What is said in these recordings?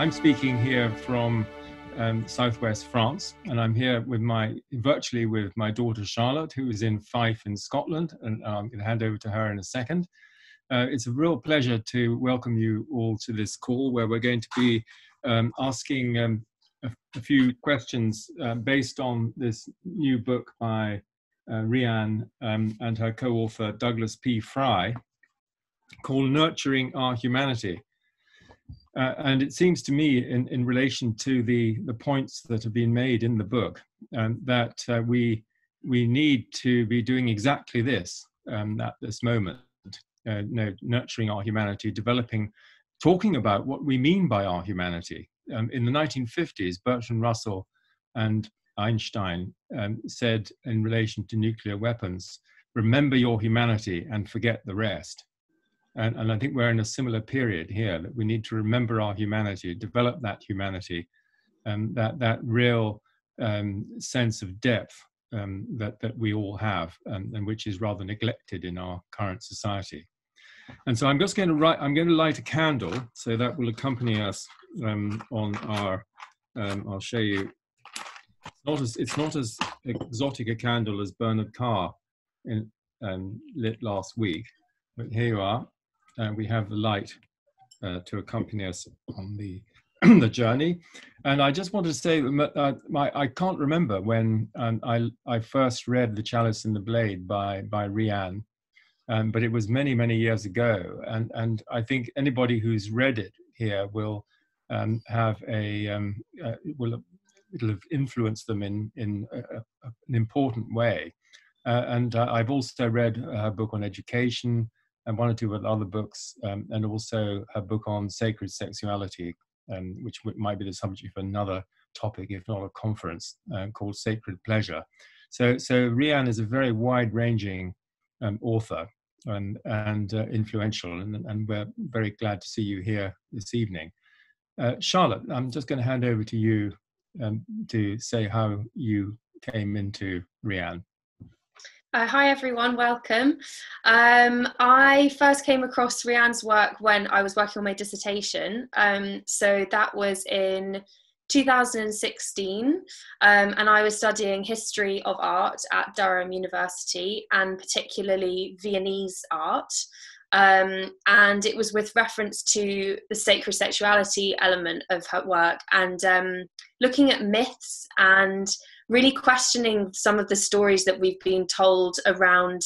I'm speaking here from southwest France, and I'm here with virtually with my daughter Charlotte, who is in Fife in Scotland, and I'm going to hand over to her in a second. It's a real pleasure to welcome you all to this call where we're going to be asking a few questions based on this new book by Riane and her co-author Douglas P. Fry, called Nurturing Our Humanity. And it seems to me, in relation to the points that have been made in the book, that we need to be doing exactly this at this moment, nurturing our humanity, talking about what we mean by our humanity. In the 1950s, Bertrand Russell and Einstein said in relation to nuclear weapons, remember your humanity and forget the rest. And I think we're in a similar period here, that we need to remember our humanity, develop that humanity, that real sense of depth that we all have, and which is rather neglected in our current society. And so I'm just going to light a candle, so that will accompany us on our. I'll show you. It's not as exotic a candle as Bernard Carr lit last week, but here you are. We have the light to accompany us on the the journey. And I just wanted to say that I can't remember when I first read The Chalice and the Blade by Riane, but it was many, many years ago. And I think anybody who's read it here will have it'll have influenced them in an important way. And I've also read her book on education, and one or two other books, and also a book on sacred sexuality, which might be the subject of another topic, if not a conference, called Sacred Pleasure. So Riane is a very wide-ranging author and influential, and we're very glad to see you here this evening. Charlotte, I'm just going to hand over to you to say how you came into Riane. Hi everyone, welcome. I first came across Riane's work when I was working on my dissertation. So that was in 2016, and I was studying history of art at Durham University, and particularly Viennese art. And it was with reference to the sacred sexuality element of her work, and looking at myths and really questioning some of the stories that we've been told around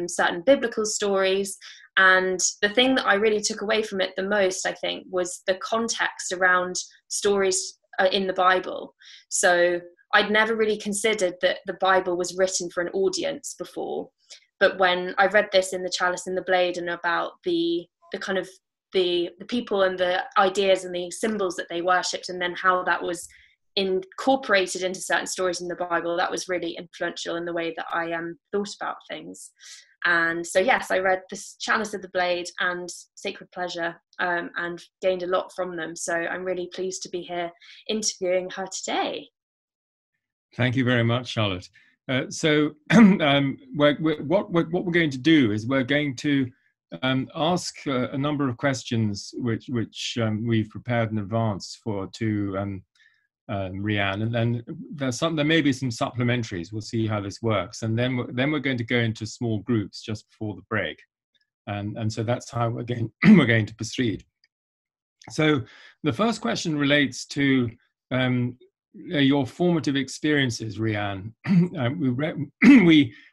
certain biblical stories. And the thing that I really took away from it the most, I think, was the context around stories in the Bible. So I'd never really considered that the Bible was written for an audience before. But when I read this in The Chalice and the Blade, and about the kind of the people and the ideas and the symbols that they worshipped, and then how that was incorporated into certain stories in the Bible, that was really influential in the way that I thought about things. And so yes, I read The Chalice of the Blade and Sacred Pleasure, and gained a lot from them. So I'm really pleased to be here interviewing her today. Thank you very much, Charlotte. So what we're going to do is we're going to ask a number of questions which we've prepared in advance to Riane, and then there may be some supplementaries. We'll see how this works, and then we're going to go into small groups just before the break, and so that's how we're going to proceed. So the first question relates to your formative experiences, Riane.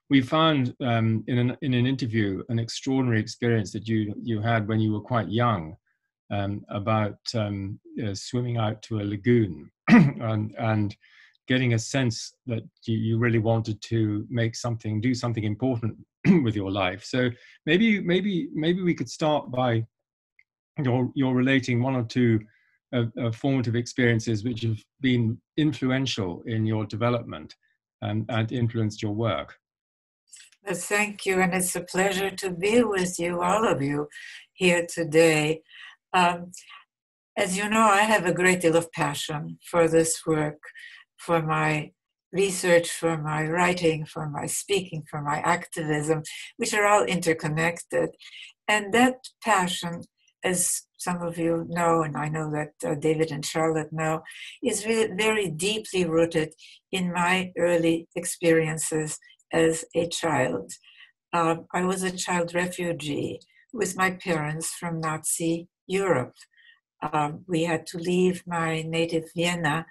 We found in an interview an extraordinary experience that you had when you were quite young, about swimming out to a lagoon and getting a sense that you really wanted to do something important with your life. So maybe we could start by your relating one or two formative experiences which have been influential in your development and influenced your work. Thank you, and it's a pleasure to be with you, all of you, here today. As you know, I have a great deal of passion for this work, for my research, for my writing, for my speaking, for my activism, which are all interconnected. And that passion has some of you know, and I know that David and Charlotte know, is really very deeply rooted in my early experiences as a child. I was a child refugee with my parents from Nazi Europe. We had to leave my native Vienna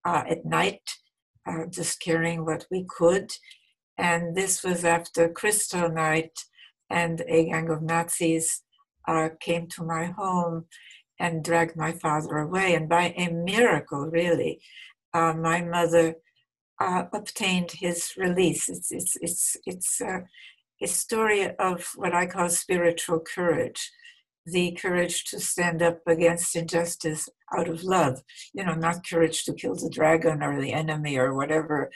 at night, just carrying what we could. And this was after Kristallnacht, and a gang of Nazis came to my home and dragged my father away. And by a miracle, really, my mother obtained his release. It's a story of what I call spiritual courage, the courage to stand up against injustice out of love, not courage to kill the dragon or the enemy or whatever,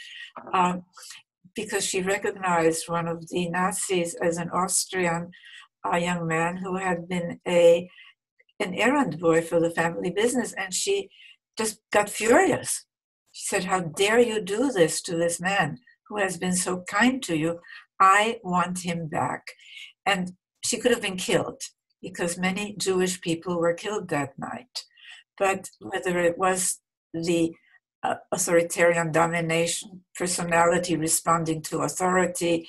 because she recognized one of the Nazis as an Austrian young man who had been an errand boy for the family business, and she just got furious. She said, "How dare you do this to this man who has been so kind to you? I want him back." And she could have been killed, because many Jewish people were killed that night. But whether it was the authoritarian domination, personality responding to authority,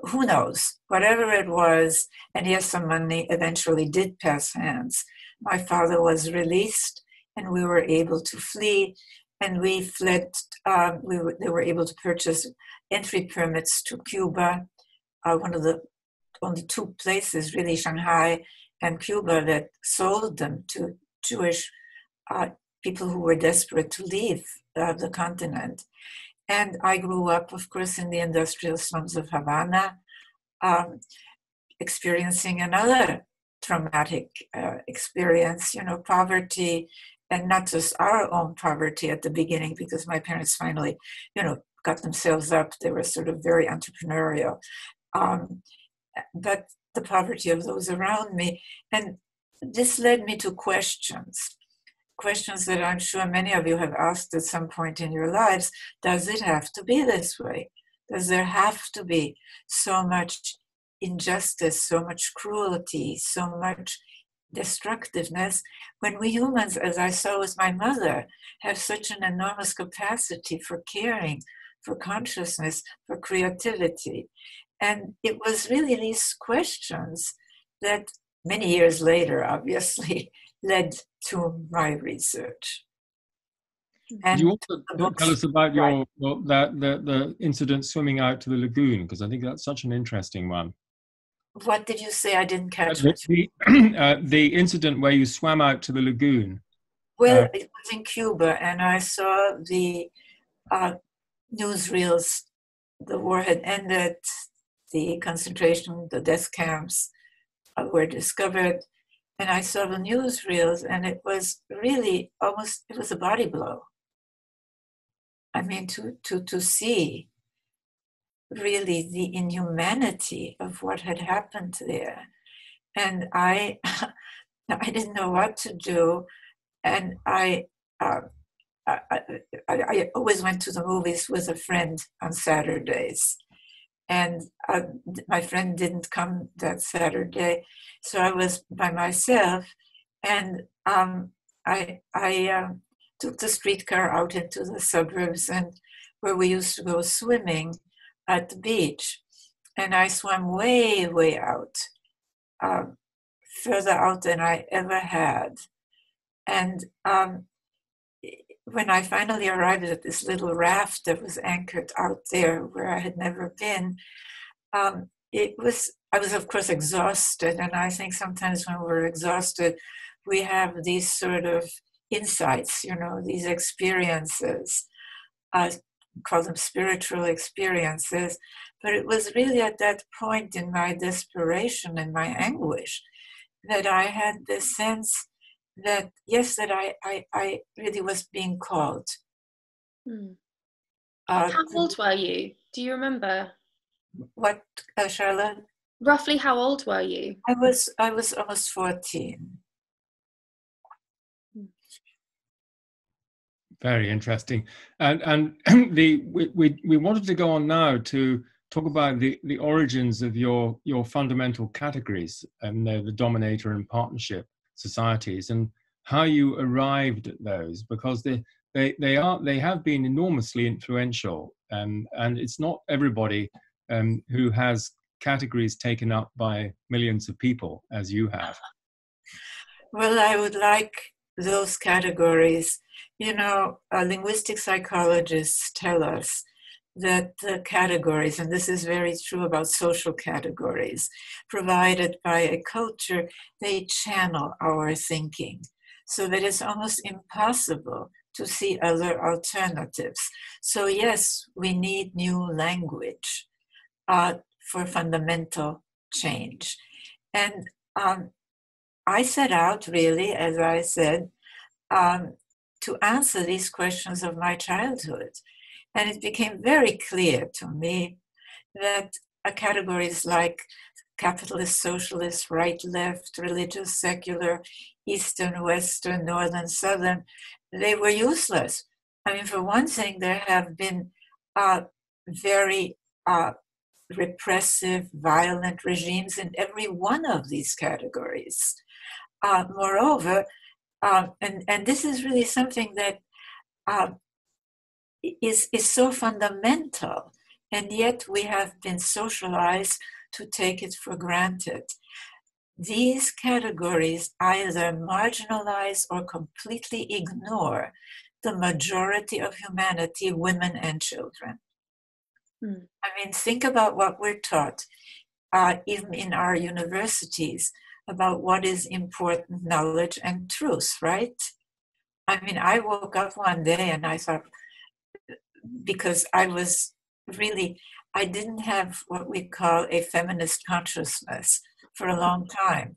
who knows? Whatever it was, and yes, some money eventually did pass hands. My father was released, and we were able to flee, and we fled. They were able to purchase entry permits to Cuba, one of the only two places, really, Shanghai and Cuba, that sold them to Jewish people who were desperate to leave the continent. And I grew up, of course, in the industrial slums of Havana, experiencing another traumatic experience, poverty, and not just our own poverty at the beginning, because my parents finally, got themselves up. They were sort of very entrepreneurial. But the poverty of those around me. And this led me to questions that I'm sure many of you have asked at some point in your lives. Does it have to be this way? Does there have to be so much injustice, so much cruelty, so much destructiveness, when we humans, as I saw with my mother, have such an enormous capacity for caring, for consciousness, for creativity? And it was really these questions that many years later, obviously, led to my research. And you also tell us about the incident swimming out to the lagoon, because I think that's such an interesting one. What did you say? I didn't catch the incident where you swam out to the lagoon. Well, it was in Cuba, and I saw the newsreels. The war had ended. The concentration, the death camps were discovered. And I saw the newsreels, and it was really it was a body blow. I mean, to see really the inhumanity of what had happened there. And I didn't know what to do. And I always went to the movies with a friend on Saturdays. And my friend didn't come that Saturday, so I was by myself. And I took the streetcar out into the suburbs, and where we used to go swimming at the beach. And I swam way, way out, further out than I ever had. And when I finally arrived at this little raft that was anchored out there where I had never been, I was of course exhausted. And I think sometimes when we're exhausted, we have these sort of insights, these experiences. I call them spiritual experiences. But it was really at that point in my desperation and my anguish that I had this sense that, yes, that I really was being called. How old were you? Do you remember? What, Charlotte? Roughly how old were you? I was almost 14. Very interesting. And we wanted to go on now to talk about the origins of your fundamental categories, and the dominator and partnership. societies, and how you arrived at those, because they have been enormously influential, and it's not everybody who has categories taken up by millions of people as you have. Well, I would like those categories. You know, linguistic psychologists tell us that the categories, and this is very true about social categories, provided by a culture, they channel our thinking, so that it's almost impossible to see other alternatives. So yes, we need new language for fundamental change. And I set out really, as I said, to answer these questions of my childhood. And it became very clear to me that categories like capitalist, socialist, right, left, religious, secular, Eastern, Western, Northern, Southern, they were useless. I mean, for one thing, there have been very repressive, violent regimes in every one of these categories. Moreover, and this is really something that is so fundamental, and yet we have been socialized to take it for granted. These categories either marginalize or completely ignore the majority of humanity, women and children. I mean, think about what we're taught, even in our universities, about what is important knowledge and truth, right? I mean, I woke up one day and I thought, because I didn't have what we call a feminist consciousness for a long time.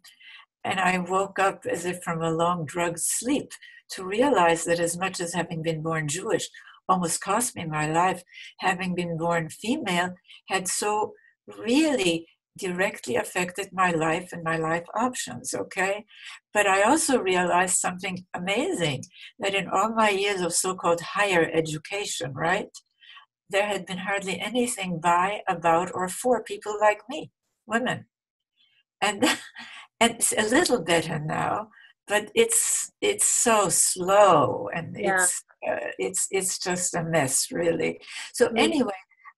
And I woke up as if from a long drugged sleep to realize that as much as having been born Jewish almost cost me my life, having been born female had so really directly affected my life and my life options, okay? But I also realized something amazing, that in all my years of so-called higher education, right, there had been hardly anything by, about, or for people like me, women. And it's a little better now, but it's so slow, and it's just a mess, really. So anyway,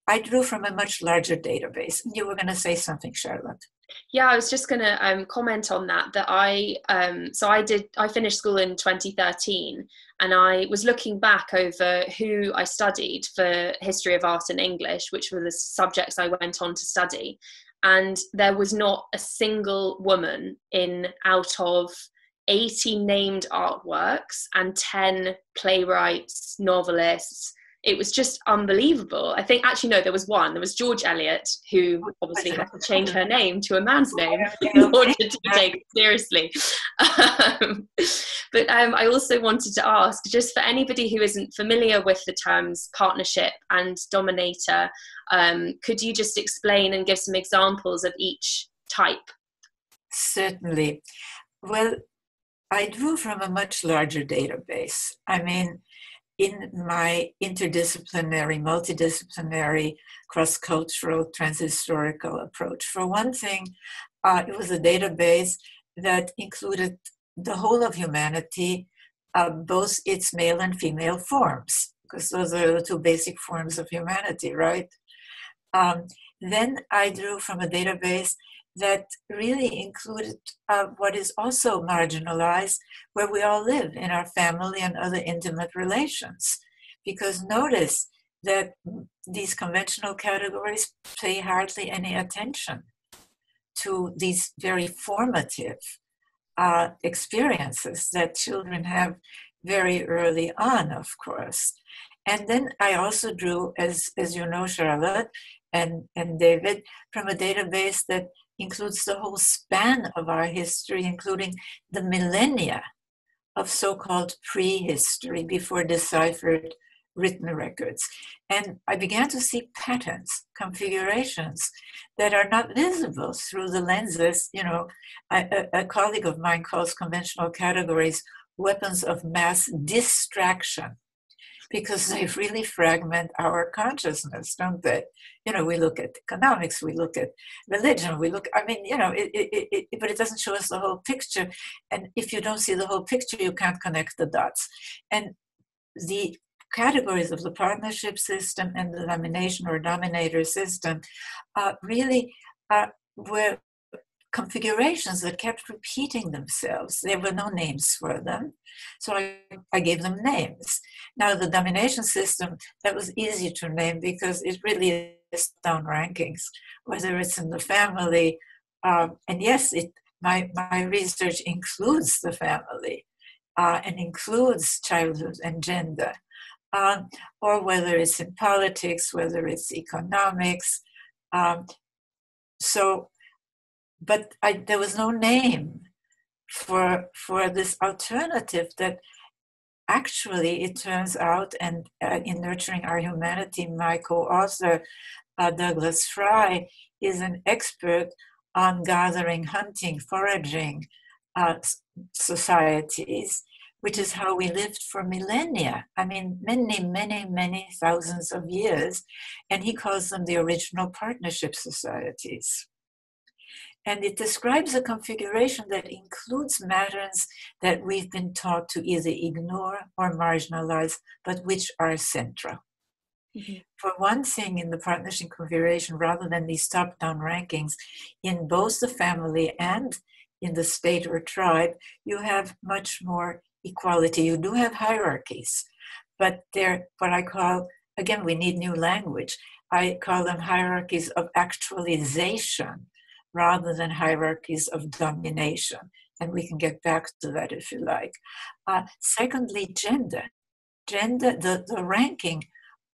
I drew from a much larger database. You were going to say something, Charlotte. Yeah, I was just going to comment on that. That I finished school in 2013, and I was looking back over who I studied for history of art and English, which were the subjects I went on to study. And there was not a single woman out of 80 named artworks and 10 playwrights, novelists. It was just unbelievable. I think, actually, no, there was one. There was George Eliot, who obviously had to change her name to a man's name in order to be taken seriously. But I also wanted to ask, just for anybody who isn't familiar with the terms partnership and dominator, could you just explain and give some examples of each type? Certainly. Well, I drew from a much larger database. I mean, in my interdisciplinary, multidisciplinary, cross-cultural, transhistorical approach, for one thing, it was a database that included the whole of humanity, both its male and female forms, because those are the two basic forms of humanity, right? Then I drew from a database that really included what is also marginalized, where we all live in our family and other intimate relations. Because notice that these conventional categories pay hardly any attention to these very formative experiences that children have very early on, of course. And then I also drew, as you know, Charlotte and David, from a database that includes the whole span of our history, including the millennia of so-called prehistory, before deciphered written records. And I began to see patterns, configurations that are not visible through the lenses. You know, a colleague of mine calls conventional categories weapons of mass distraction. because they really fragment our consciousness, don't they? You know, we look at economics, we look at religion, we look, I mean, you know, but it doesn't show us the whole picture. And if you don't see the whole picture, you can't connect the dots. And the categories of the partnership system and the domination or dominator system really were configurations that kept repeating themselves. There were no names for them, so I gave them names. Now, the domination system, that was easy to name because it really is down rankings, whether it's in the family, and yes, my research includes the family and includes childhood and gender, or whether it's in politics, whether it's economics. But there was no name for this alternative that actually, it turns out, and in Nurturing Our Humanity, my co-author, Douglas Fry, is an expert on gathering, hunting, foraging societies, which is how we lived for millennia. I mean, many, many, many thousands of years. And he calls them the original partnership societies. And it describes a configuration that includes patterns that we've been taught to either ignore or marginalize, but which are central. Mm-hmm. For one thing, in the partnership configuration, rather than these top-down rankings, in both the family and in the state or tribe, you have much more equality. You do have hierarchies, but they're what I call, again, we need new language. I call them hierarchies of actualization, rather than hierarchies of domination. And we can get back to that if you like. Secondly, gender. The ranking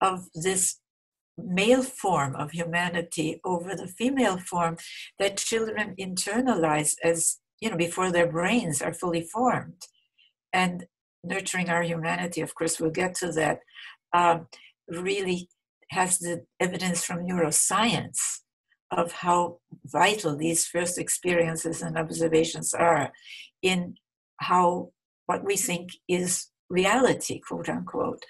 of this male form of humanity over the female form that children internalize as, you know, before their brains are fully formed. And Nurturing Our Humanity, of course, we'll get to that, really has the evidence from neuroscience of how vital these first experiences and observations are in how what we think is reality, quote unquote.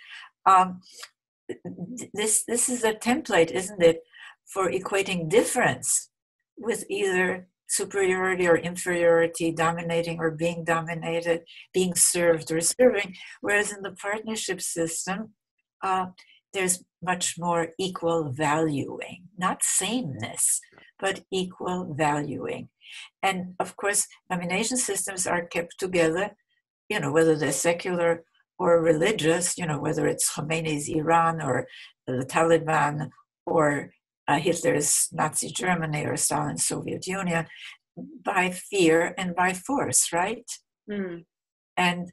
This is a template, isn't it, for equating difference with either superiority or inferiority, dominating or being dominated, being served or serving, whereas in the partnership system, there's much more equal valuing, not sameness, but equal valuing. And of course, domination systems are kept together, you know, whether they're secular or religious, you know, whether it's Khomeini's Iran or the Taliban or Hitler's Nazi Germany or Stalin's Soviet Union, by fear and by force, right? Mm. And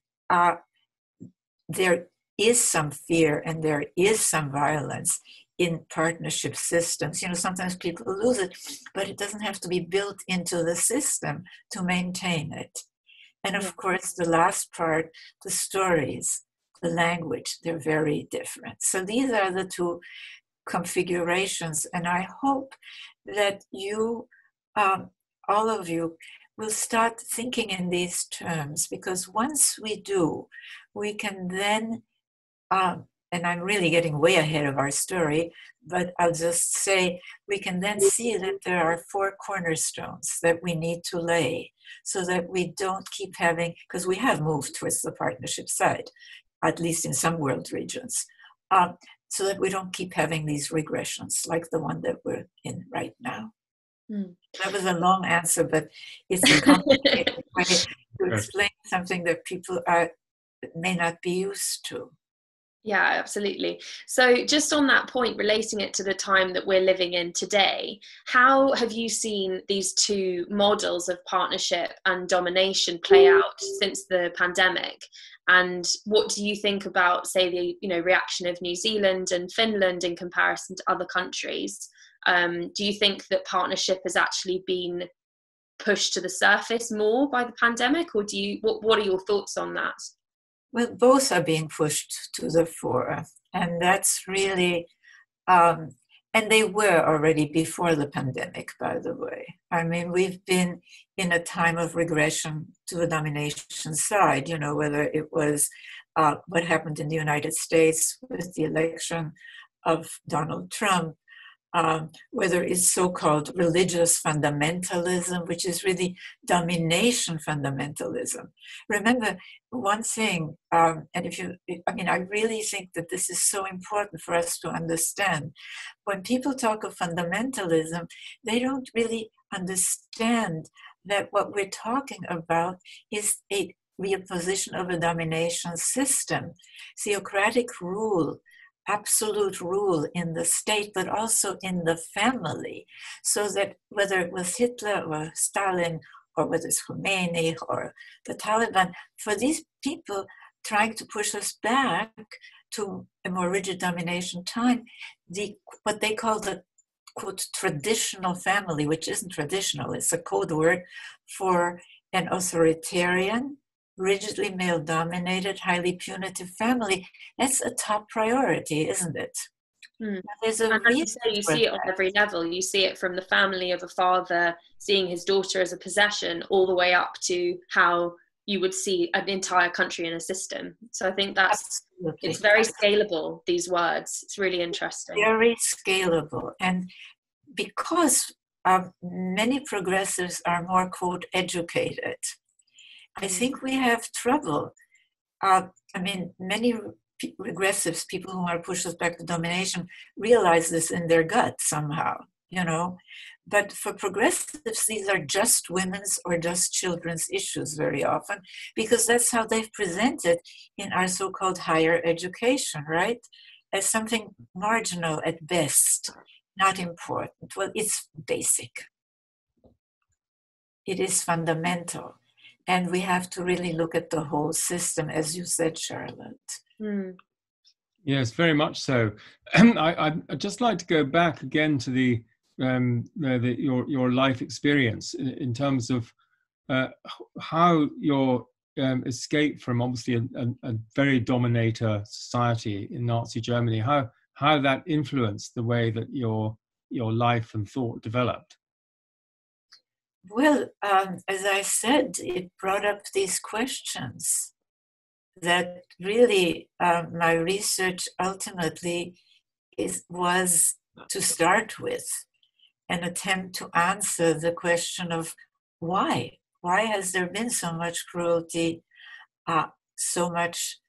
there is some fear and there is some violence in partnership systems. You know, sometimes people lose it, but it doesn't have to be built into the system to maintain it. And of course, the last part, the stories, the language, they're very different. So these are the two configurations. And I hope that you, all of you, will start thinking in these terms, because once we do, we can then, and I'm really getting way ahead of our story, but I'll just say we can then see that there are four cornerstones that we need to lay so that we don't keep having, because we have moved towards the partnership side, at least in some world regions, so that we don't keep having these regressions like the one that we're in right now. Mm. That was a long answer, but it's a complicated way to explain something that people may not be used to. Yeah, absolutely. So just on that point, relating it to the time that we're living in today, how have you seen these two models of partnership and domination play out since the pandemic? And what do you think about, say, the reaction of New Zealand and Finland in comparison to other countries? Do you think that partnership has actually been pushed to the surface more by the pandemic, or what are your thoughts on that? Well, both are being pushed to the fore, and that's really, and they were already before the pandemic, by the way. I mean, we've been in a time of regression to the domination side, you know, whether it was what happened in the United States with the election of Donald Trump, whether it's so-called religious fundamentalism, which is really domination fundamentalism. Remember one thing, and I really think that this is so important for us to understand. When people talk of fundamentalism, they don't really understand that what we're talking about is a reimposition of a domination system, theocratic rule, absolute rule in the state, but also in the family. So that whether it was Hitler or Stalin, or whether it's Khomeini or the Taliban, for these people trying to push us back to a more rigid domination time, what they call the quote traditional family, which isn't traditional, it's a code word for an authoritarian, rigidly male-dominated, highly punitive family. That's a top priority, isn't it? There's a reason you see it on every level. You see it from the family of a father seeing his daughter as a possession, all the way up to how you would see an entire country in a system. So I think it's very scalable, these words. It's really interesting. Very scalable. And because many progressives are more, quote, educated, I think we have trouble. Many regressives, people who want to push us back to domination, realize this in their gut somehow, But for progressives, these are just women's or just children's issues very often, because that's how they've presented in our so-called higher education, right? As something marginal at best, not important. Well, it's basic. It is fundamental. And we have to really look at the whole system, as you said, Charlotte. Yes, very much so. I'd just like to go back again to your life experience in terms of how your escape from obviously a very dominator society in Nazi Germany, how that influenced the way that your life and thought developed. Well, as I said, it brought up these questions that really my research ultimately was to start with an attempt to answer the question of why. Why has there been so much cruelty, so much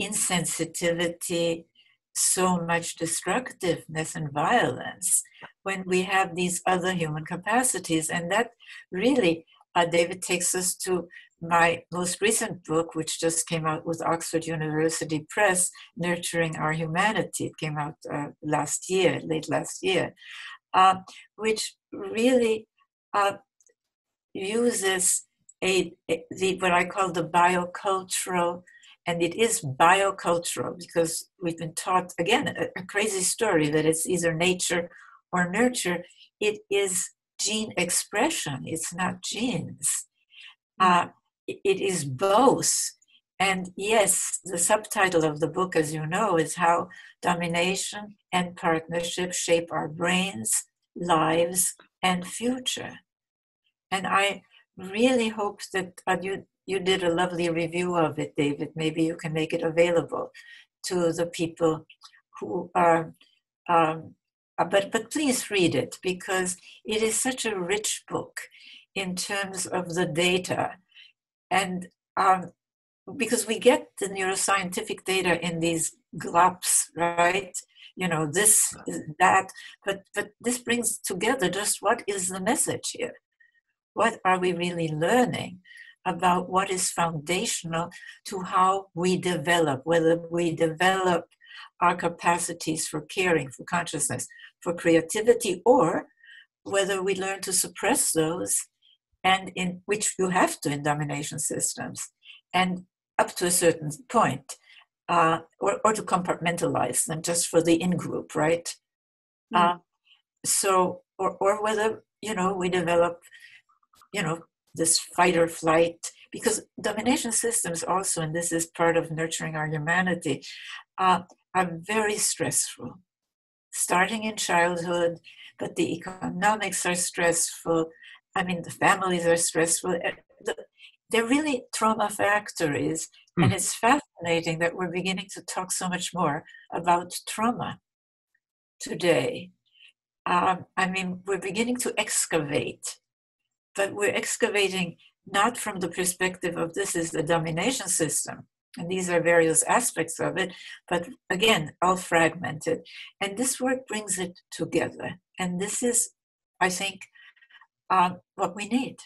insensitivity, so much destructiveness and violence when we have these other human capacities? And that really, David, takes us to my most recent book, which just came out with Oxford University Press, Nurturing Our Humanity. It came out late last year, which really uses what I call the biocultural. And it is biocultural because we've been taught, again, a crazy story that it's either nature or nurture. It is gene expression. It's not genes. It is both. And yes, the subtitle of the book, as you know, is How Domination and Partnership Shape Our Brains, Lives, and Future. And I really hope that you did a lovely review of it, David. Maybe you can make it available to the people who are, but please read it, because it is such a rich book in terms of the data. And because we get the neuroscientific data in these glops, right? This, that, but this brings together just what is the message here? What are we really learning about what is foundational to how we develop, whether we develop our capacities for caring, for consciousness, for creativity, or whether we learn to suppress those, and in which you have to in domination systems, and up to a certain point, or to compartmentalize them just for the in-group, right? Or whether, we develop, this fight or flight, because domination systems also, and this is part of nurturing our humanity, are very stressful, starting in childhood, but the economics are stressful. The families are stressful. They're really trauma factories, And it's fascinating that we're beginning to talk so much more about trauma today. We're beginning to excavate, but we're excavating not from the perspective of this is the domination system, and these are various aspects of it, but again, all fragmented. And this work brings it together. And this is, I think, what we need.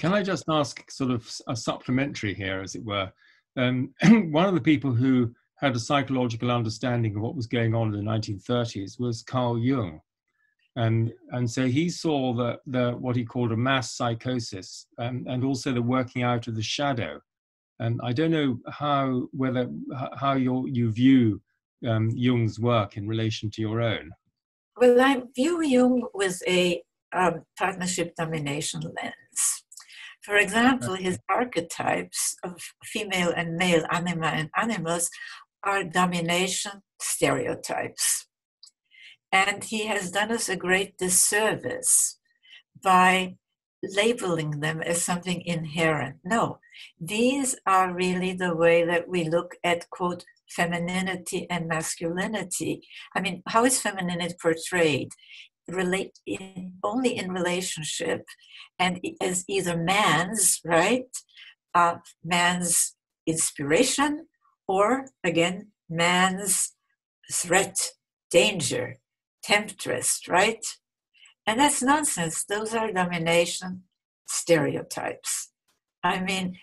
Can I just ask sort of a supplementary here, as it were? One of the people who had a psychological understanding of what was going on in the 1930s was Carl Jung. And so he saw the what he called a mass psychosis, and also the working out of the shadow. And I don't know how you view Jung's work in relation to your own. Well, I view Jung with a partnership domination lens. For example, his archetypes of female and male, anima and animus, are domination stereotypes. And he has done us a great disservice by labeling them as something inherent. No, these are really the way that we look at, quote, femininity and masculinity. I mean, how is femininity portrayed? Only in relationship, and as either man's, right? Man's inspiration, or again, man's threat, danger, temptress, right? And that's nonsense. Those are domination stereotypes. I mean,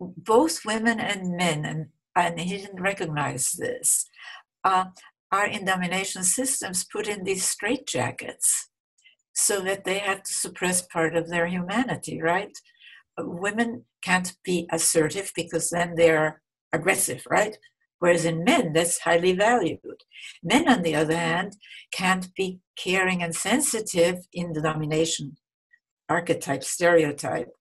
both women and men, and he didn't recognize this, are in domination systems put in these straitjackets so that they have to suppress part of their humanity, right? Women can't be assertive because then they're aggressive, right? Whereas in men, that's highly valued. Men, on the other hand, can't be caring and sensitive in the domination archetype, stereotype,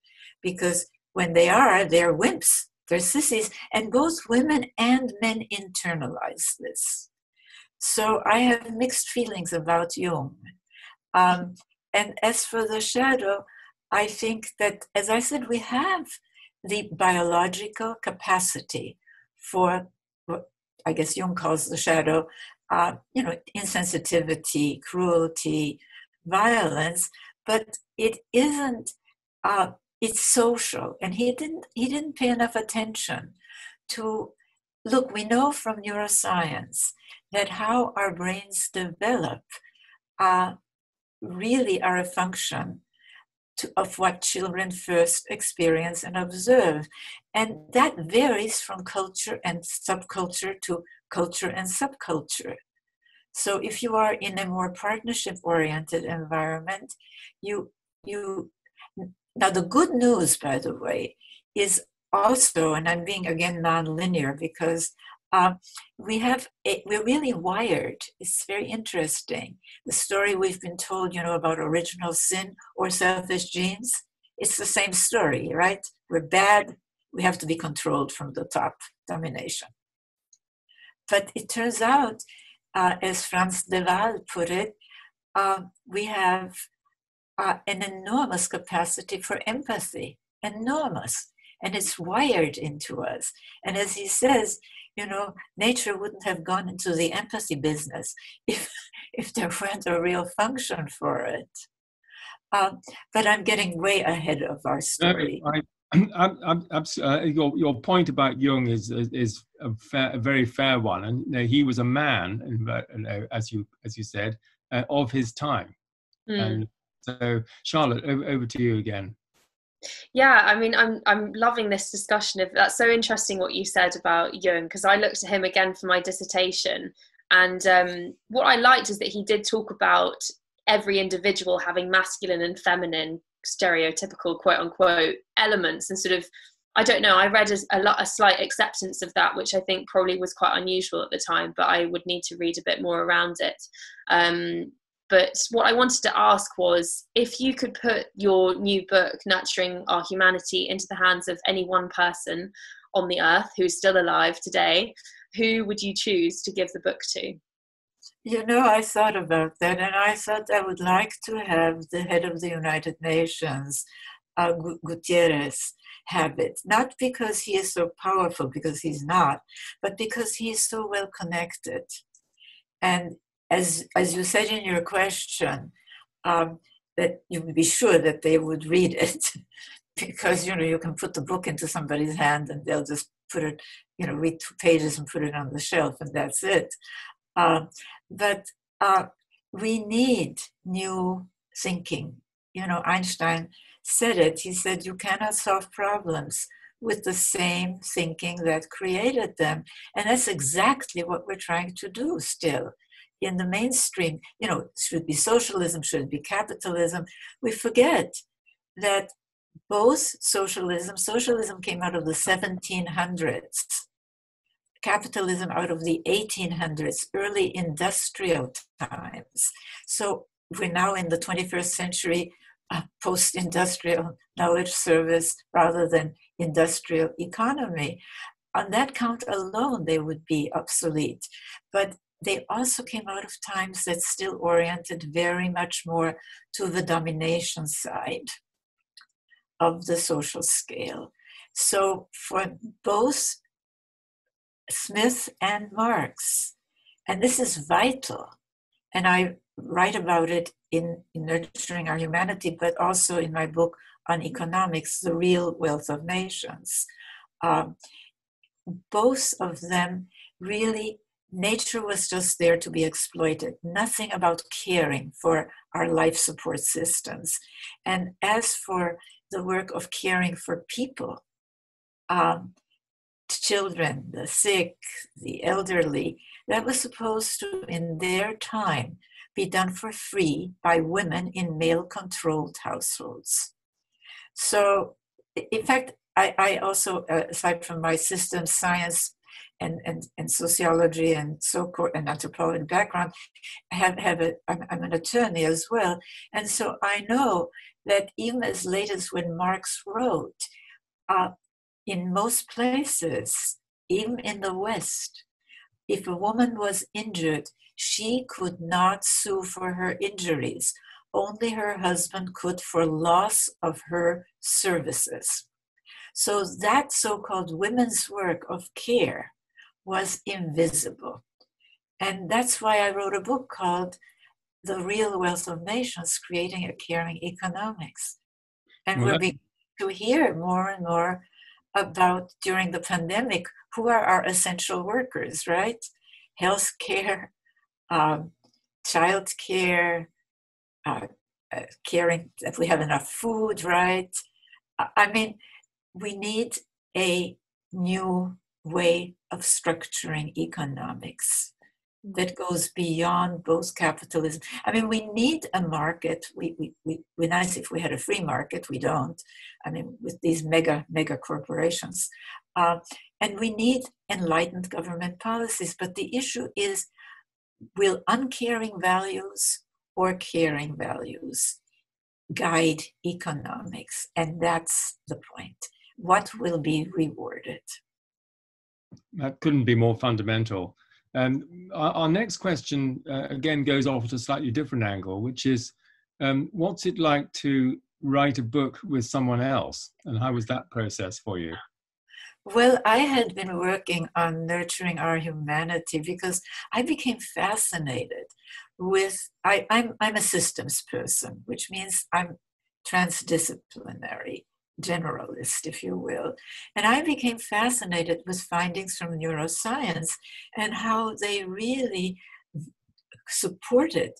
because when they are, they're wimps, they're sissies, and both women and men internalize this. So I have mixed feelings about Jung. And as for the shadow, I think that, as I said, we have the biological capacity for what I guess Jung calls the shadow, insensitivity, cruelty, violence, but it isn't, it's social. And he didn't pay enough attention to, look, we know from neuroscience that how our brains develop really are a function of what children first experience and observe. And that varies from culture and subculture to culture and subculture. So if you are in a more partnership-oriented environment, now the good news, by the way, is also, and I'm being again nonlinear because we're really wired. It's very interesting. The story we've been told, about original sin or selfish genes, it's the same story, right? We're bad. We have to be controlled from the top, domination. But it turns out, as Frans de Waal put it, we have an enormous capacity for empathy, enormous. And it's wired into us. And as he says, nature wouldn't have gone into the empathy business if there weren't a real function for it. But I'm getting way ahead of our story. Your point about Jung is a very fair one, and he was a man, as you said, of his time. And so, Charlotte, over to you again. Yeah, I mean, I'm loving this discussion of that's so interesting what you said about Jung, because I looked at him again for my dissertation, and what I liked is that he did talk about every individual having masculine and feminine stereotypical quote unquote elements, and sort of, I don't know, I read a slight acceptance of that, which I think probably was quite unusual at the time, but I would need to read a bit more around it. But what I wanted to ask was, if you could put your new book, Nurturing Our Humanity, into the hands of any one person on the earth who's still alive today, who would you choose to give the book to? I thought about that, and I thought I would like to have the head of the United Nations Gutierrez habit, not because he is so powerful, because he's not, but because he is so well connected. And as you said in your question, that you would be sure that they would read it, because you can put the book into somebody's hand and they'll just put it, read 2 pages and put it on the shelf, and that's it. But we need new thinking. Einstein said it. He said, you cannot solve problems with the same thinking that created them. And that's exactly what we're trying to do still. In the mainstream, should it be socialism, should it be capitalism? We forget that both socialism came out of the 1700s, capitalism out of the 1800s, early industrial times. So we're now in the 21st century, post-industrial knowledge service rather than industrial economy. On that count alone, they would be obsolete. But they also came out of times that still oriented very much more to the domination side of the social scale. So for both Smith and Marx, and this is vital, and I write about it in Nurturing Our Humanity, but also in my book on economics, The Real Wealth of Nations. Both of them really, nature was just there to be exploited. Nothing about caring for our life support systems. And as for the work of caring for people, children, the sick, the elderly, that was supposed to, in their time, be done for free by women in male-controlled households. So, in fact, I also, aside from my systems science and sociology and and anthropology background, I'm an attorney as well. And so I know that even as late as when Marx wrote, in most places, even in the West, if a woman was injured, she could not sue for her injuries. Only her husband could for loss of her services. So that so-called women's work of care was invisible. And that's why I wrote a book called The Real Wealth of Nations, Creating a Caring Economics. And we're beginning to hear more and more about, during the pandemic, who are our essential workers, right? Healthcare, childcare, caring that we have enough food, right? I mean, we need a new way of structuring economics that goes beyond both capitalism. I mean, we need a market. We're nice if we had a free market. We don't. I mean, with these mega corporations. And we need enlightened government policies. But the issue is, will uncaring values or caring values guide economics? And that's the point. What will be rewarded? That couldn't be more fundamental. Our next question, again, goes off at a slightly different angle, which is, what's it like to write a book with someone else? And how was that process for you? Well, I had been working on Nurturing Our Humanity because I became fascinated with, I'm a systems person, which means I'm transdisciplinary, generalist, if you will. And I became fascinated with findings from neuroscience and how they really supported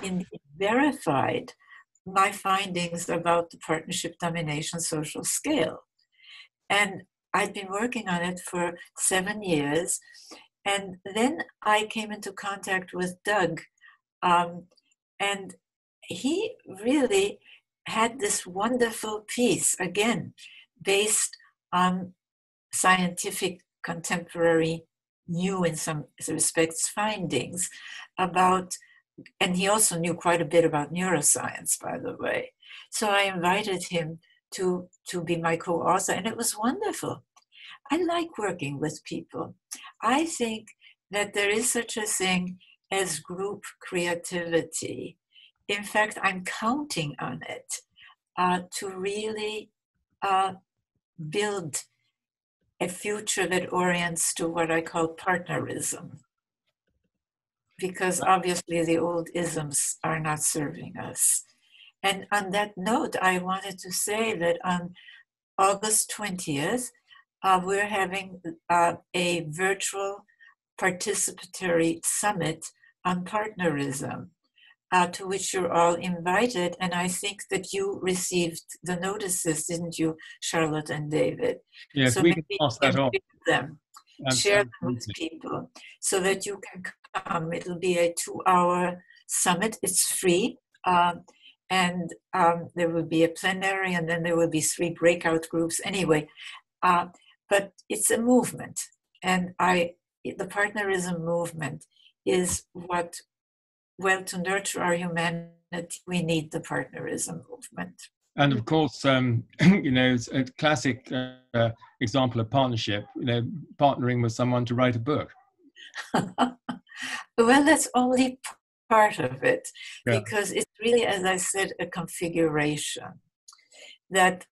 and verified my findings about the partnership domination social scale. And I'd been working on it for 7 years. And then I came into contact with Doug. And he really had this wonderful piece, again, based on scientific, contemporary, new in some respects findings about, and he also knew quite a bit about neuroscience, by the way. So I invited him to be my co-author, and it was wonderful. I like working with people. I think that there is such a thing as group creativity. In fact, I'm counting on it. to really build a future that orients to what I call partnerism. Because obviously the old isms are not serving us. And on that note, I wanted to say that on August 20th, we're having a virtual participatory summit on partnerism, to which you're all invited. And I think that you received the notices, didn't you, Charlotte and David? Yes, so we maybe can pass that on. Share them with people so that you can come. It'll be a 2-hour summit. It's free. And there will be a plenary, and then there will be 3 breakout groups anyway. But it's a movement. And the partnerism movement is what, well, to nurture our humanity, we need the partnerism movement. And of course, it's a classic example of partnership, partnering with someone to write a book. Well, that's only part of it, because it's really, as I said, a configuration that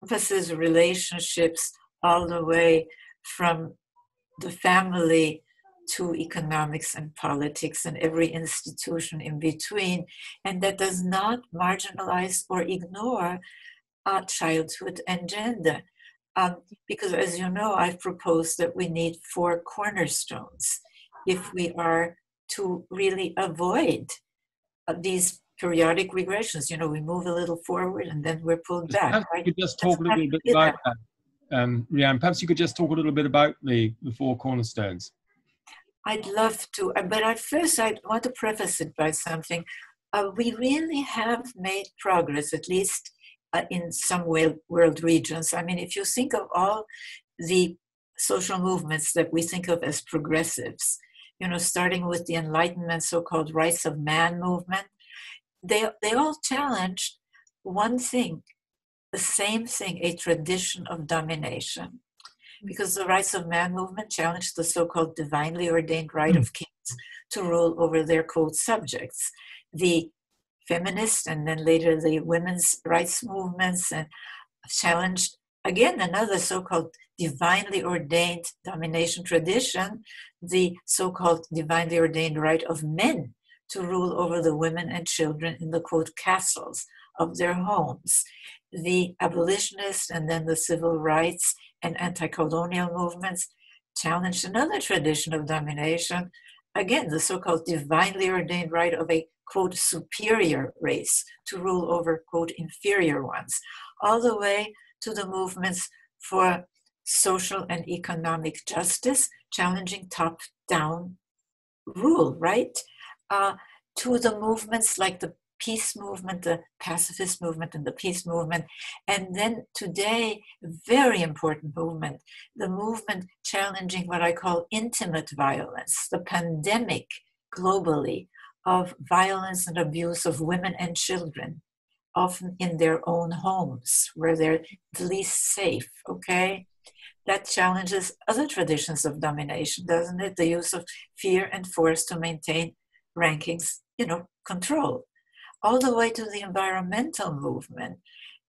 encompasses relationships all the way from the family to economics and politics and every institution in between, and that does not marginalize or ignore childhood and gender. Because as you know, I've proposed that we need 4 cornerstones if we are to really avoid these periodic regressions. We move a little forward and then we're pulled back. Perhaps you could just talk a little bit about that. Riane, perhaps you could just talk a little bit about the 4 cornerstones. I'd love to, but at first I want to preface it by something. We really have made progress, at least in some world regions. I mean, if you think of all the social movements that we think of as progressives, starting with the Enlightenment, so-called rights of man movement, they all challenged one thing, the same thing, a tradition of domination. Because the rights of man movement challenged the so-called divinely ordained right of kings to rule over their quote subjects. The feminist and then later the women's rights movements and challenged, again, another so-called divinely ordained domination tradition, the so-called divinely ordained right of men to rule over the women and children in the quote castles of their homes. The abolitionists and then the civil rights and anti-colonial movements challenged another tradition of domination, again, the so-called divinely ordained right of a, quote, superior race to rule over, quote, inferior ones, all the way to the movements for social and economic justice, challenging top-down rule, right? To the movements like the peace movement, the pacifist movement, and the peace movement. And then today, very important movement, the movement challenging what I call intimate violence, the pandemic globally of violence and abuse of women and children, often in their own homes, where they're the least safe, okay? That challenges other traditions of domination, doesn't it? The use of fear and force to maintain rankings, control. All the way to the environmental movement,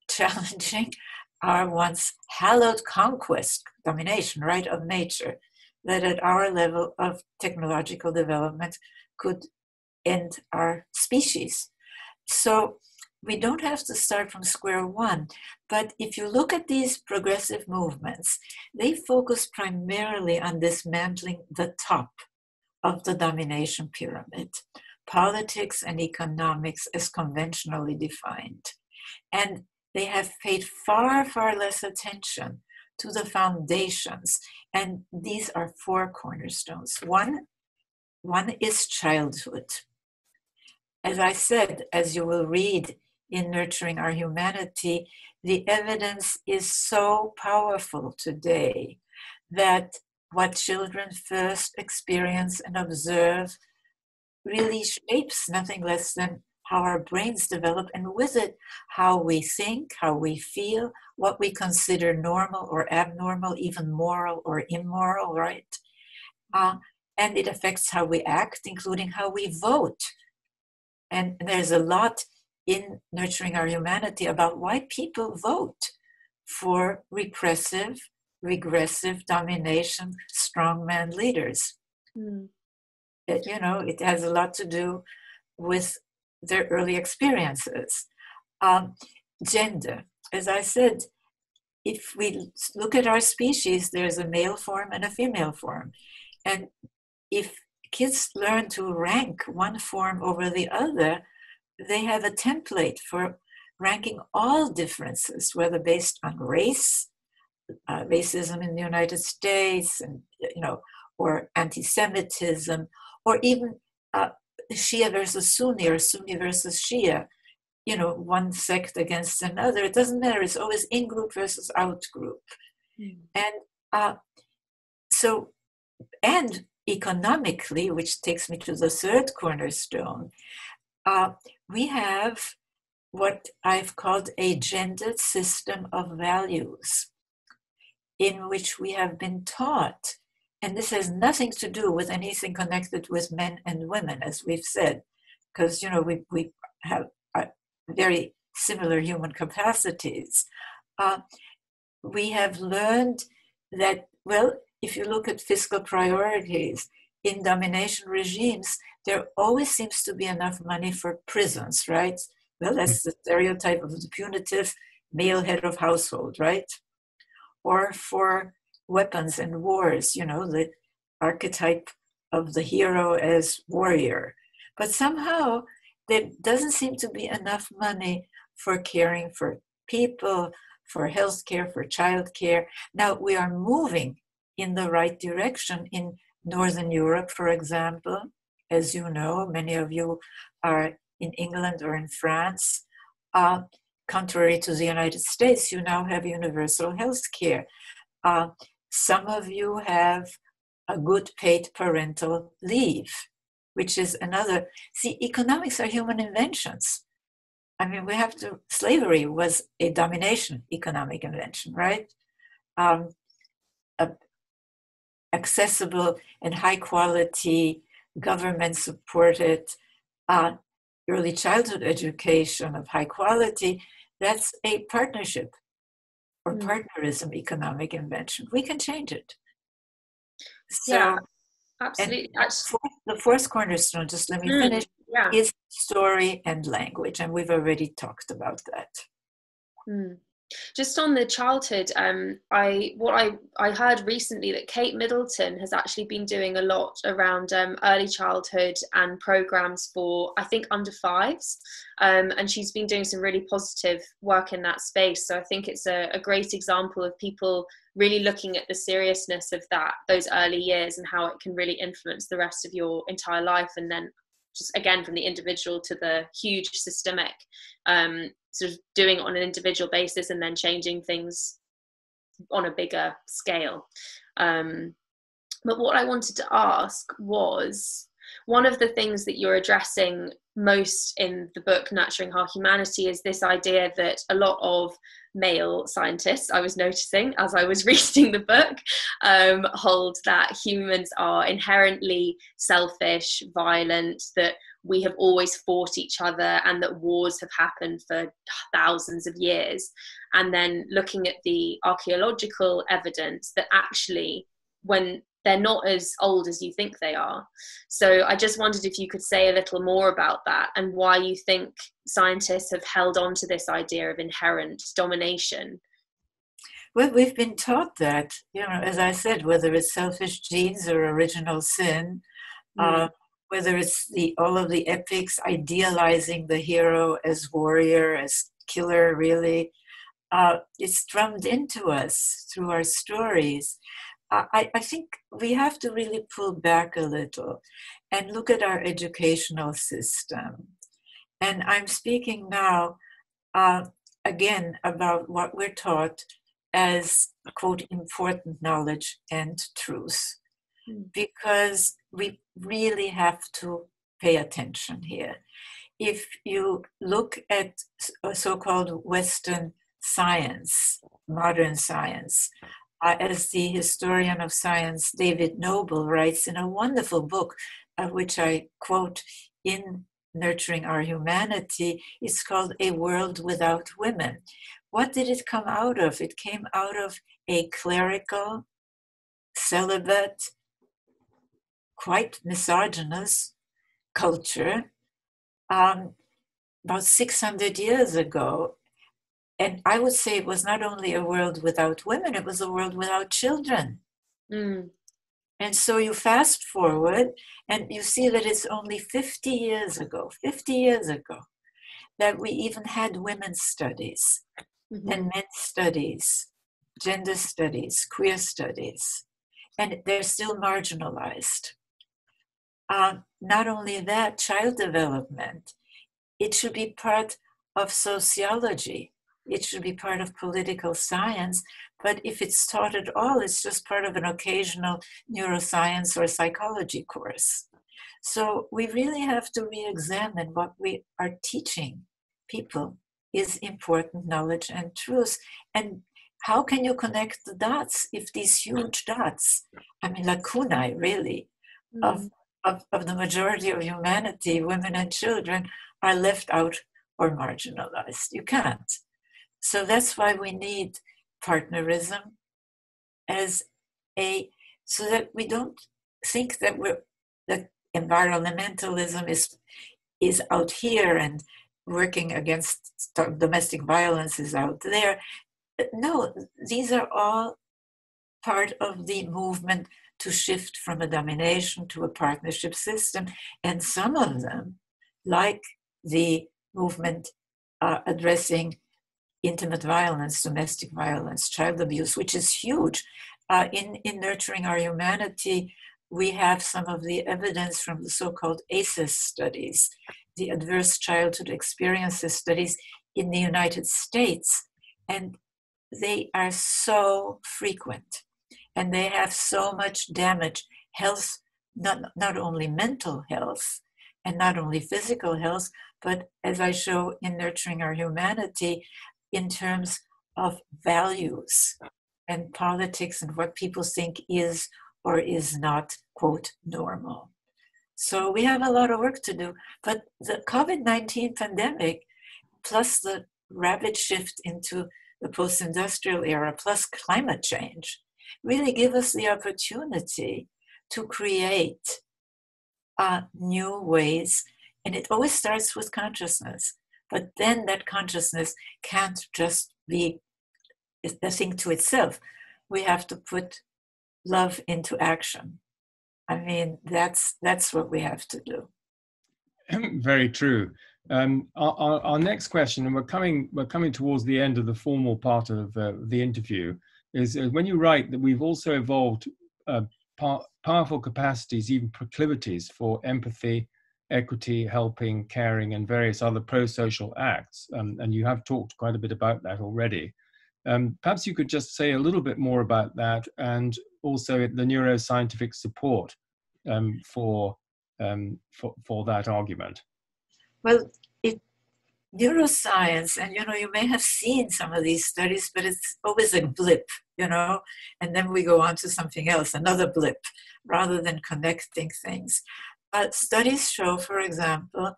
challenging our once hallowed conquest, domination, right, of nature, that at our level of technological development could end our species. So we don't have to start from square one, but if you look at these progressive movements, they focus primarily on dismantling the top of the domination pyramid, politics and economics as conventionally defined. And they have paid far, far less attention to the foundations. And these are 4 cornerstones. One is childhood. As I said, as you will read in Nurturing Our Humanity, the evidence is so powerful today that what children first experience and observe really shapes nothing less than how our brains develop, and with it, how we think, how we feel, what we consider normal or abnormal, even moral or immoral, right? And it affects how we act, including how we vote. And there's a lot in Nurturing Our Humanity about why people vote for repressive, regressive domination, strongman leaders. It has a lot to do with their early experiences. Gender, as I said, if we look at our species, there's a male form and a female form. And if kids learn to rank one form over the other, they have a template for ranking all differences, whether based on race, racism in the United States, and or anti-Semitism, or even Shia versus Sunni or Sunni versus Shia. One sect against another. It doesn't matter. It's always in group versus out group. And and economically, which takes me to the third cornerstone, we have what I've called a gendered system of values in which we have been taught, and this has nothing to do with anything connected with men and women, as we've said, because, we have very similar human capacities. We have learned that, well, if you look at fiscal priorities in domination regimes, there always seems to be enough money for prisons, right? Well, that's the stereotype of the punitive male head of household, right? Or for weapons and wars, the archetype of the hero as warrior. But somehow there doesn't seem to be enough money for caring for people, for healthcare, for childcare. Now we are moving in the right direction in Northern Europe, for example. As you know, many of you are in England or in France. Contrary to the United States, you now have universal health care. Some of you have a good paid parental leave, which is another. See, economics are human inventions. I mean, slavery was a domination economic invention, right? Accessible and high quality, government supported early childhood education of high quality, that's a partnership or partnerism economic invention. We can change it. So, yeah, absolutely. The fourth cornerstone, just let me finish, is story and language. And we've already talked about that. Just on the childhood, I heard recently that Kate Middleton has actually been doing a lot around early childhood and programs for, I think, under fives, and she's been doing some really positive work in that space. So I think it's a great example of people really looking at the seriousness of those early years and how it can really influence the rest of your entire life, and then just again from the individual to the huge systemic, sort of doing it on an individual basis and then changing things on a bigger scale. But what I wanted to ask was, one of the things that you're addressing most in the book Nurturing Our Humanity is this idea that a lot of male scientists, I was noticing as I was reading the book, hold that humans are inherently selfish, violent, that we have always fought each other and that wars have happened for thousands of years. And then looking at the archaeological evidence that actually, when they're not as old as you think they are. So I just wondered if you could say a little more about that and why you think scientists have held on to this idea of inherent domination. Well, we've been taught that, as I said, whether it's selfish genes or original sin, whether it's all of the epics idealizing the hero as warrior, as killer, really, it's drummed into us through our stories. I think we have to really pull back a little and look at our educational system. And I'm speaking now, again, about what we're taught as, quote, important knowledge and truth, because we really have to pay attention here. If you look at so-called Western science, modern science, as the historian of science David Noble writes in a wonderful book, which I quote in Nurturing Our Humanity, is called A World Without Women. What did it come out of? It came out of a clerical, celibate, quite misogynist culture about 600 years ago. And I would say it was not only a world without women, it was a world without children. Mm. And so you fast forward and you see that it's only 50 years ago that we even had women's studies and men's studies, gender studies, queer studies, and they're still marginalized. Not only that, child development, it should be part of sociology. It should be part of political science, but if it's taught at all, it's just part of an occasional neuroscience or psychology course. So we really have to re-examine what we are teaching people is important knowledge and truth. And how can you connect the dots if these huge dots, I mean, lacunae really, of the majority of humanity, women and children, are left out or marginalized? You can't. So that's why we need partnerism so that we don't think that that environmentalism is out here and working against domestic violence is out there. No, these are all part of the movement to shift from a domination to a partnership system. And some of them, like the movement addressing intimate violence, domestic violence, child abuse, which is huge. In Nurturing Our Humanity, we have some of the evidence from the so-called ACEs studies, the Adverse Childhood Experiences studies in the United States. And they are so frequent and they have so much damage, health, not only mental health and not only physical health, but as I show in Nurturing Our Humanity, in terms of values and politics and what people think is or is not, quote, normal. So we have a lot of work to do. But the COVID-19 pandemic, plus the rapid shift into the post-industrial era, plus climate change, really give us the opportunity to create new ways. And it always starts with consciousness. But then that consciousness can't just be a thing to itself. We have to put love into action. I mean, that's what we have to do. Very true. Our next question, and we're coming towards the end of the formal part of the interview, is when you write that we've also evolved powerful capacities, even proclivities for empathy, equity, helping, caring, and various other pro-social acts. And you have talked quite a bit about that already. Perhaps you could just say a little bit more about that, and also the neuroscientific support for that argument. Well, neuroscience, and you may have seen some of these studies, but it's always a blip, and then we go on to something else, another blip, rather than connecting things. Studies show, for example,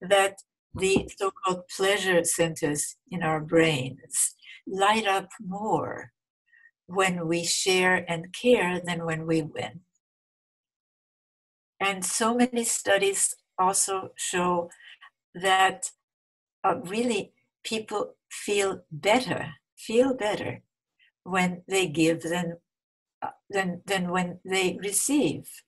that the so-called pleasure centers in our brains light up more when we share and care than when we win. And so many studies also show that really people feel better when they give than when they receive.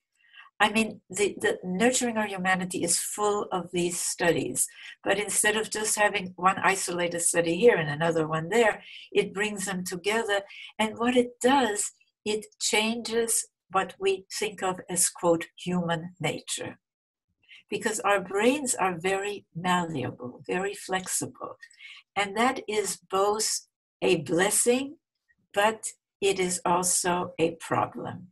I mean, the Nurturing Our Humanity is full of these studies, but instead of just having one isolated study here and another one there, it brings them together. And what it does, it changes what we think of as, quote, human nature. Because our brains are very malleable, very flexible. And that is both a blessing, but it is also a problem.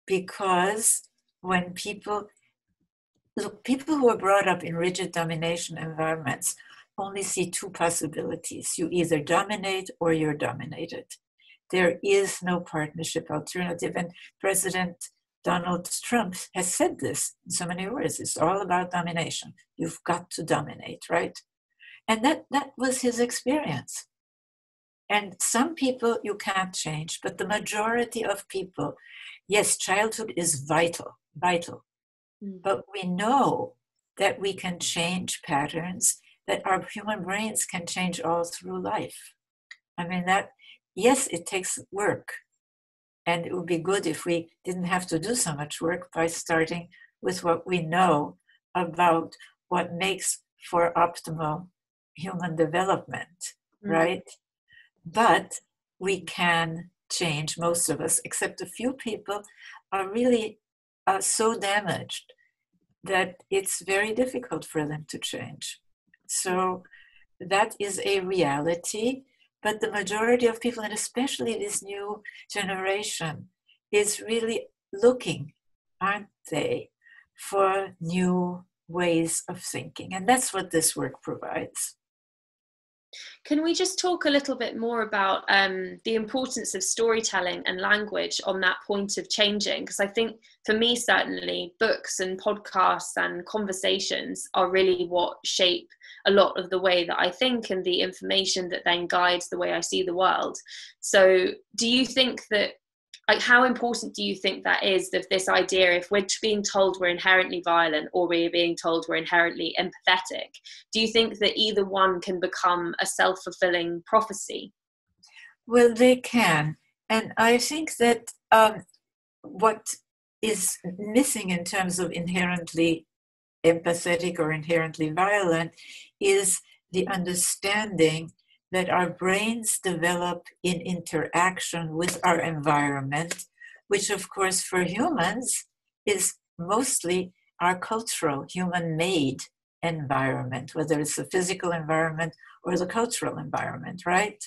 Because when people who are brought up in rigid domination environments only see two possibilities. You either dominate or you're dominated. There is no partnership alternative. And President Donald Trump has said this in so many words. It's all about domination. You've got to dominate, right? And that was his experience. And some people you can't change, but the majority of people, yes, childhood is vital. But we know that we can change patterns, that our human brains can change all through life. I mean, yes, it takes work. And it would be good if we didn't have to do so much work by starting with what we know about what makes for optimal human development, right? But we can change, most of us, except a few people are really so damaged that it's very difficult for them to change. So that is a reality, but the majority of people, and especially this new generation, is really looking, aren't they, for new ways of thinking. And that's what this work provides. Can we just talk a little bit more about the importance of storytelling and language on that point of changing? Because I think for me, certainly, books and podcasts and conversations are really what shape a lot of the way that I think and the information that then guides the way I see the world. So do you think that, like, how important do you think that is, of this idea, if we're being told we're inherently violent or we're being told we're inherently empathetic, do you think that either one can become a self-fulfilling prophecy? Well, they can. And I think that what is missing in terms of inherently empathetic or inherently violent is the understanding that our brains develop in interaction with our environment, which of course for humans is mostly our cultural, human-made environment, whether it's the physical environment or the cultural environment, right?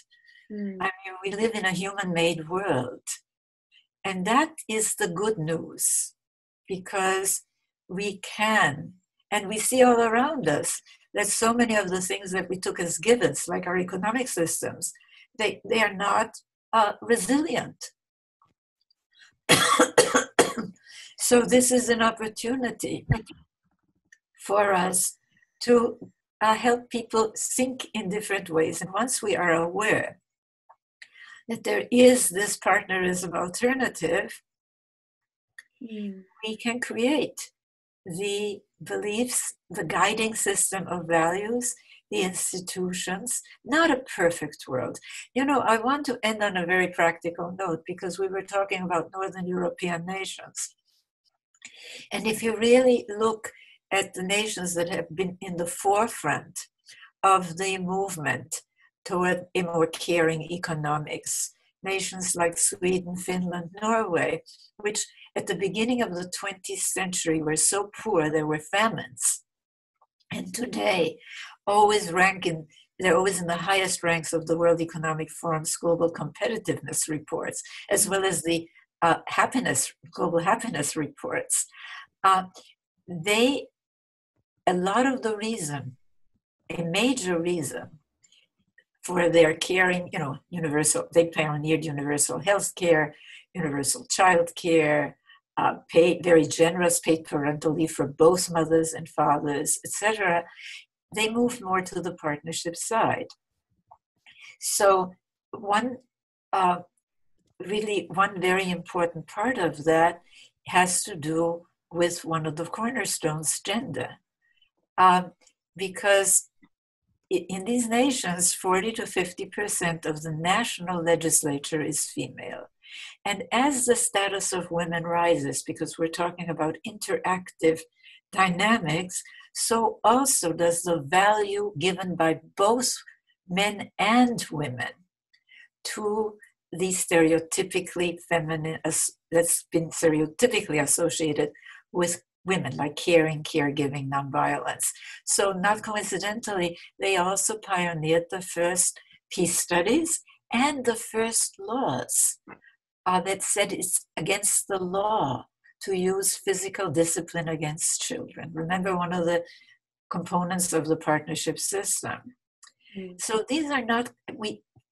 I mean, we live in a human-made world. And that is the good news, because we can, and we see all around us, that so many of the things that we took as givens, like our economic systems, they are not resilient. So this is an opportunity for us to help people think in different ways. And once we are aware that there is this partnerism alternative, we can create the beliefs, the guiding system of values, the institutions, not a perfect world. You know, I want to end on a very practical note, because we were talking about Northern European nations. And if you really look at the nations that have been in the forefront of the movement toward a more caring economics, nations like Sweden, Finland, Norway, which at the beginning of the 20th century were so poor there were famines. And today, they're always in the highest ranks of the World Economic Forum's global competitiveness reports, as well as the global happiness reports. A major reason for their caring, they pioneered universal health care, universal child care, very generous paid parental leave for both mothers and fathers, etc. They moved more to the partnership side. So one very important part of that has to do with one of the cornerstones, gender. Because in these nations, 40 to 50% of the national legislature is female. And as the status of women rises, because we're talking about interactive dynamics, so also does the value given by both men and women to the stereotypically feminine, that's been stereotypically associated with women, like caring, caregiving, nonviolence. So not coincidentally, they also pioneered the first peace studies and the first laws that said it's against the law to use physical discipline against children. Remember, one of the components of the partnership system. So these are not,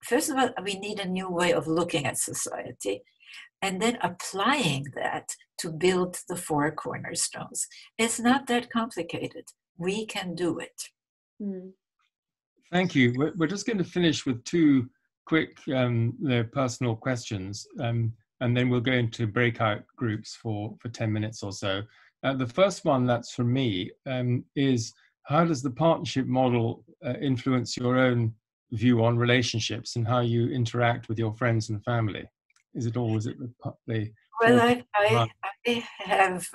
first of all, we need a new way of looking at society. and then applying that to build the four cornerstones. It's not that complicated. We can do it. Thank you. We're just going to finish with two quick personal questions, and then we'll go into breakout groups for 10 minutes or so. The first one that's from me is, how does the partnership model influence your own view on relationships and how you interact with your friends and family? Is it always at the Well, I have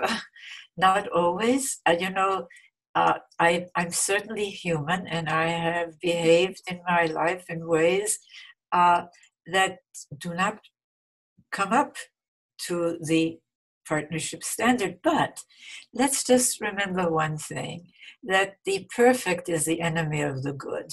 not always, I'm certainly human, and I have behaved in my life in ways that do not come up to the partnership standard. But let's just remember one thing, that the perfect is the enemy of the good,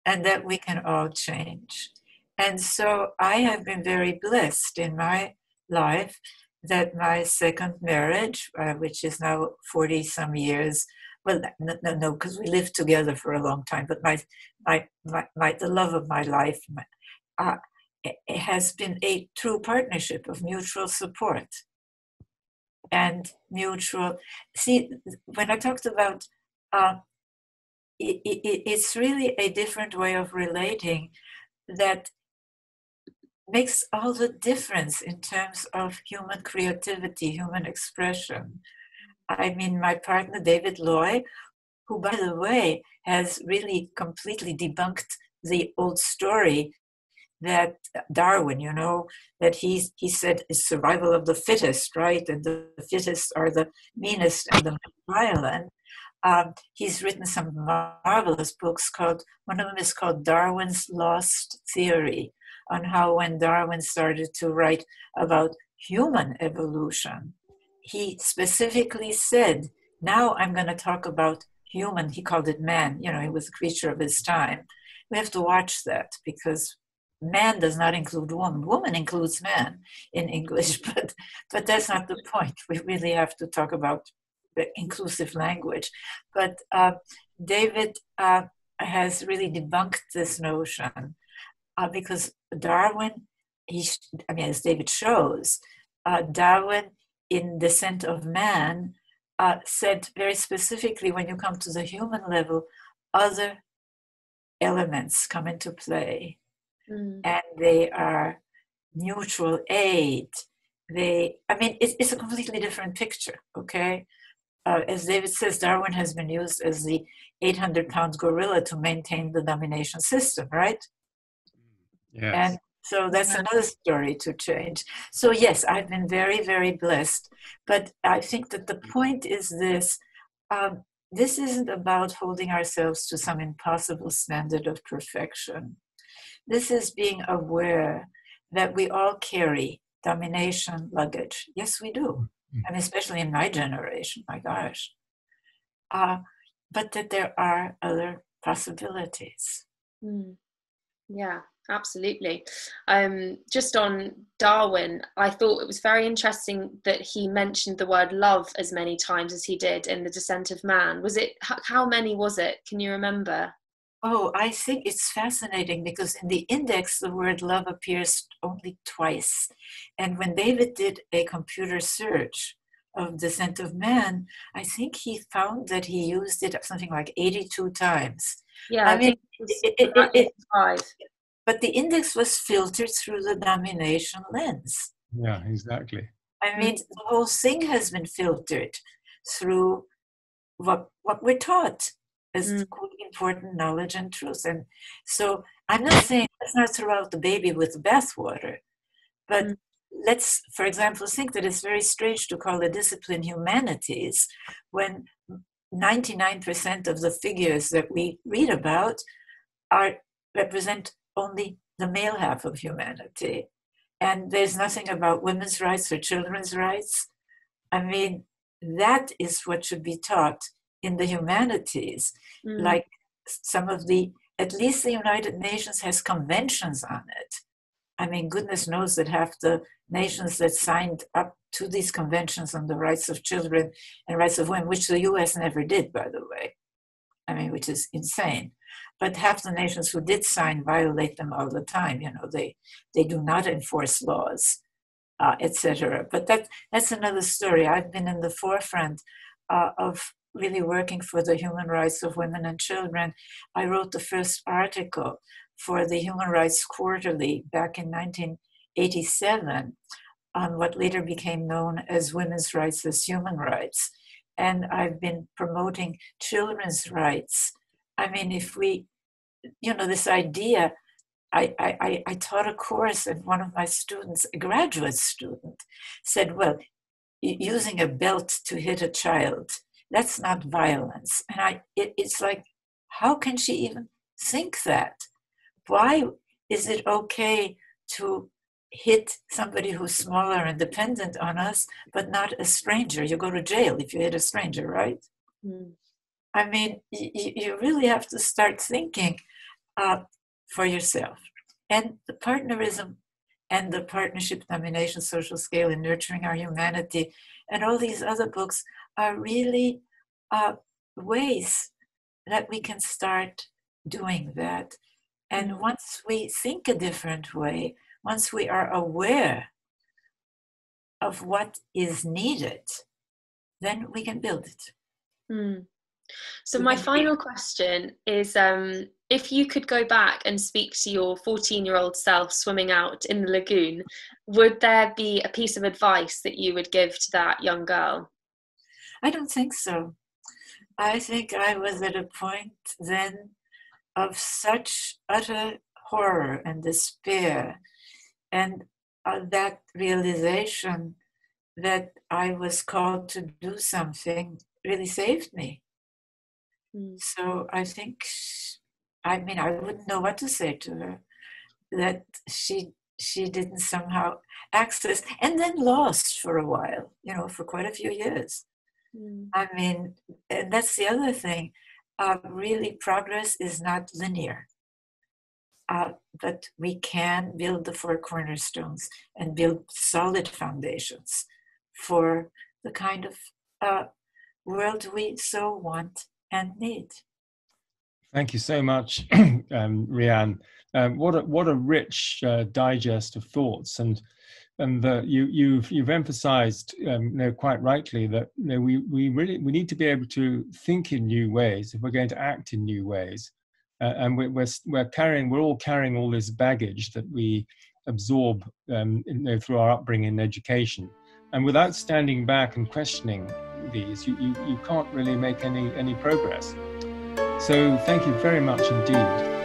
and that we can all change. And so I have been very blessed in my life that my second marriage, which is now 40 some years, well, no, because we lived together for a long time, but the love of my life it has been a true partnership of mutual support and mutual. See, when I talked about it's really a different way of relating that makes all the difference in terms of human creativity, human expression. I mean, my partner, David Loy, who, by the way, has really completely debunked the old story that Darwin, that he said is survival of the fittest, right? And the fittest are the meanest and the most violent. He's written some marvelous books one of them is called Darwin's Lost Theory, on how when Darwin started to write about human evolution, he specifically said, now I'm going to talk about human, he called it man, he was a creature of his time. We have to watch that, because man does not include woman. Woman includes man in English, but that's not the point. We really have to talk about the inclusive language. But David has really debunked this notion because Darwin, as David shows, Darwin in Descent of Man said very specifically, when you come to the human level, other elements come into play. And they are mutual aid. It's a completely different picture, okay? As David says, Darwin has been used as the 800-pound gorilla to maintain the domination system, right? Yes. And so that's another story to change. So yes, I've been very, very blessed. But I think that the point is this. This isn't about holding ourselves to some impossible standard of perfection. This is being aware that we all carry domination luggage. Yes, we do. And especially in my generation, my gosh. But that there are other possibilities. Yeah, absolutely. Just on Darwin, I thought it was very interesting that he mentioned the word love as many times as he did in The Descent of Man. Was it, how many was it? Can you remember? Oh, I think it's fascinating because in the index, the word love appears only twice. And when David did a computer search of Descent of Man, I think he found that he used it something like 82 times. Yeah, I mean, but the index was filtered through the domination lens. Yeah, exactly. I mean, the whole thing has been filtered through what we're taught as important knowledge and truth. And so I'm not saying let's not throw out the baby with the bathwater, but let's, for example, think that it's very strange to call a discipline humanities when 99% of the figures that we read about represent only the male half of humanity. And there's nothing about women's rights or children's rights. I mean, that is what should be taught in the humanities. Like some of at least the United Nations has conventions on it. I mean, goodness knows that half the nations that signed up to these conventions on the rights of children and rights of women, which the US never did, by the way, I mean, which is insane. But half the nations who did sign violate them all the time. They do not enforce laws etc. But that's another story. I've been in the forefront of really working for the human rights of women and children. I wrote the first article for the Human Rights Quarterly back in 1987 on what later became known as women's rights as human rights. And I've been promoting children's rights. I mean, if we, this idea, I taught a course, and one of my students, a graduate student, said, well, using a belt to hit a child, that's not violence. And it's like, how can she even think that? Why is it okay to hit somebody who's smaller and dependent on us, but not a stranger? You go to jail if you hit a stranger, right? Mm. I mean, you really have to start thinking for yourself. And the partnerism and the partnership domination social scale in nurturing our humanity and all these other books are really ways that we can start doing that. And once we think a different way, once we are aware of what is needed, then we can build it. Mm. So my final question is, if you could go back and speak to your 14-year-old self swimming out in the lagoon, would there be a piece of advice that you would give to that young girl? I don't think so. I think I was at a point then of such utter horror and despair, and that realization that I was called to do something really saved me. So I think, I wouldn't know what to say to her, that she didn't somehow access, and then lost for a while, for quite a few years. I mean, and that's the other thing. Really, progress is not linear. But we can build the Four Cornerstones and build solid foundations for the kind of world we so want and need. Thank you so much, Riane. What a rich digest of thoughts, and you've emphasized, quite rightly, that we need to be able to think in new ways if we're going to act in new ways, and we're all carrying all this baggage that we absorb through our upbringing and education, and without standing back and questioning these, you can't really make any progress. So thank you very much indeed.